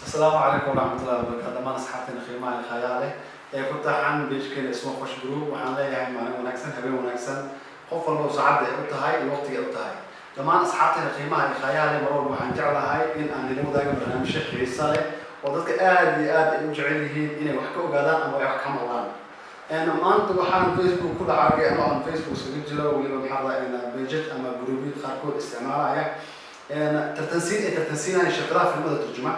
السلام عليكم ورحمة الله وبركاته. ما نصحتني خيمة الخيالة. كنت عن بيج كده اسمه خوش جروب وحنا يعني معنا ونكسن هبي ونكسن خوف الله سعادة قلت هاي الوقت قلت هاي. لما نصحتني خيمة الخيالة مرور وحن جعل هاي إن أنا لمو دايما برنامج شيخ رسالة وضدك آدي وجعله إني وحكوا قادان أما يحكم الله. أنا ما أنت وحنا فيسبوك كل عارقة أنا عن فيسبوك سجل ولما بحضر أنا بيجت أما جروبي خاركود استعمالها أنا ترتنسين عن شكلها في المدى ترجمة.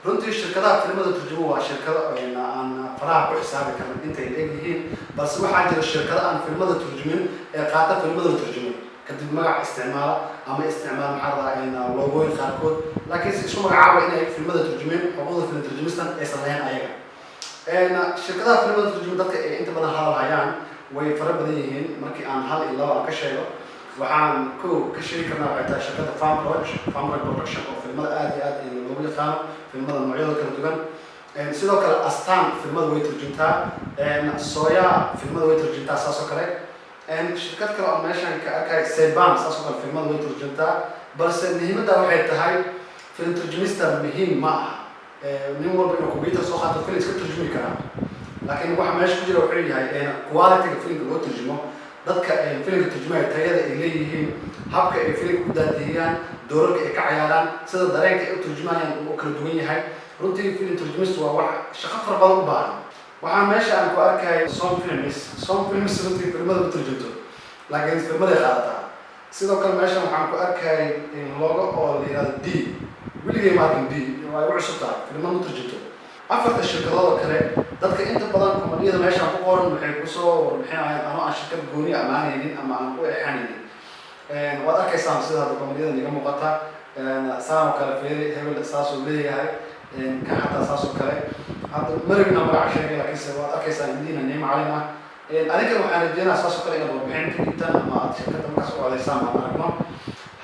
runtii shirkadaha filimada turjumo waa shirkado aan faraha ku xisaabi karin intay leeyihiin balse waxaa jira shirkado aan filimada turjumin ee qaata filimada turjumin kadib magac isticmaala ama isticmaal maxaa logooyin qaarkood laakiin si isku magacaaba inay filimada turjumin xuquuqda filim turjumistan ay sameeyaan ayaga shirkadaha filimada turjumo dadka ay inta badan hadalhayaan way fara badan yihiin markii aan hal iyo laba ka sheego waxaan ka sheegi karnaa waxay tahay shirkada Farm Production oo filimada aad iyo aad loogu yaqaan filimada noocyada kala duwan sidoo kale astaan filimada way turjuntaa sooya filimada way turjuntaa saasoo kale shirkad kale oo meeshan ka arkay Seban saasoo kale filimada way turjuntaa balse muhiimadda waxay tahay film turjumista muhiim ma aha nin walba inuu computer soo qaato film iska turjumi karaa laakiin waxa meesha ku jira wuxuu yahay quality-ga filmka loo turjumo dadka filimka turjumaya tayada ay leeyihiin habka ay filimka ku daadiyaan doorarka ay ka ciyaaraan sida dareenka ay u turjumayaan uu kala duwan yahay runtii film turjumistu waa wax shaqo fara badan u baahan waxaan meesha aan ku arkay some films runtii filimada u turjunto laakiin filmada qaadataa sidoo kale meesha waxaan ku arkay logo oo la yiraahdo D weligay maakin D waa u cusub tahay filimada u turjunto afarta shirkadooda kale dadka inta badan kumaniyada meesha ku qoran waxay ku soo warbixinayaan ama aan shirkad gooni amaanaynin ama aan ku eexanaynin waad arkaysaan sida kumaniyada niga muuqata saamo kale feeri hebel saasoo leeyahay kan xataa saasoo kale hadda marigna magaca sheegay laakiinse waad arkaysaan indiina niimo calin ah adinkana waxaan rajeynayaa saasoo kale inaad warbixin ka dhigtaan ama aad shirkadda markaas u codaysaan baan aragno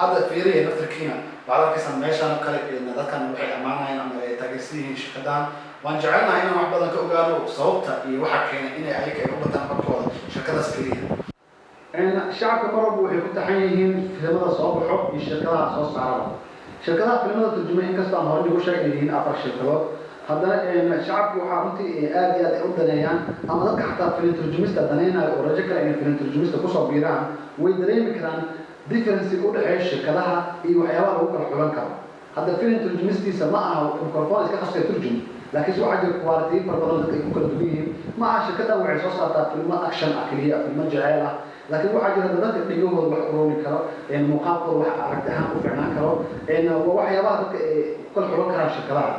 hadda feeriya naftarkiina waxaad arkaysaan meeshaan kale dadkan waxay ammaanayaan ama ay taageersan yihiin shirkadahan waan jecelnahay inaan wax badan ka ogaano sababta iyo waxa keenay inay ayaga ay u bataan xogtooda shirkadaas keliya shacabka marwalba waxay ku taxan yihiin filimada soo baxo iyo shirkadaha soo saaraba shirkadaha filimada turjuma inkastoo aan hore ugu sheegay yihiin afar shirkadood haddana shacabku waxaa runtii aad iyo aad ay u daneeyaan ama dadka xataa filim turjumista daneynaya oo rajo kale inay filim turjumista kusoo biiraan way dareemi karaan difference u dhexeeya shirkadaha iyo waxyaabaha lagu kala xulan karo hadda filim turjumistiisa ma aha microphone iska khasbay turjum laakiin si waxa jira quality fara badan dadka ay ku kala duwan yihiin ma aha shirkadan waxay soo saartaa filmo action ah kaliya filmo jacayl ah laakiin waxa jira dadka dhigahooda wax urooni karo muuqaalkooda wax aragti ahaan u fiicnaan karo waxyaabaha dadka ay ku kala xulan karaan shirkadaha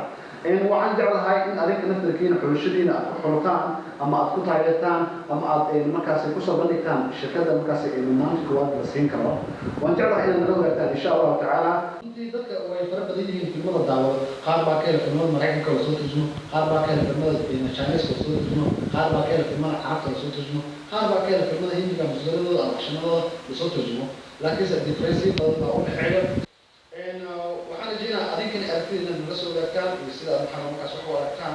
waxaan jeclahay in adinka naftarkiina xulashadiina aad ku xulataan ama aad ku taageertaan ama aad markaas kusoo bandhigtaan shirkadda markaas barnaamijka koowaad la siin karo waan jeclahay inaad nala wadaagtaan insha allahu tacaala runtii dadka way fara badan yihiin filmada daawada qaar baa ka hela filmada maraykanka lasoo turjumo qaar baa ka hela filmada chineska lasoo turjumo qaar baa ka hela filmada carabta lasoo turjumo qaar baa ka hela filmada hindiga musdaradooda ama akshanadooda lasoo turjumo laakiinse differency badan baa u dhexeeya waxaan rajeynayaa adinkana aragtidina nala soo wadaagtaan iyo sida maxaa markaas wax u aragtaan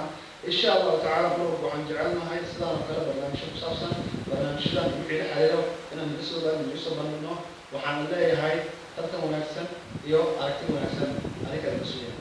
insha allahu tacaala marwalba waxaan jecelnahay sidaan oo kale barnaamijyo ku saabsan barnaamijyadan wixii la xiriiro inaan nala soo wadaagno nala soo bandhigno waxaan leeyahay dadka wanaagsan iyo aragti wanaagsan adinkana ka sugan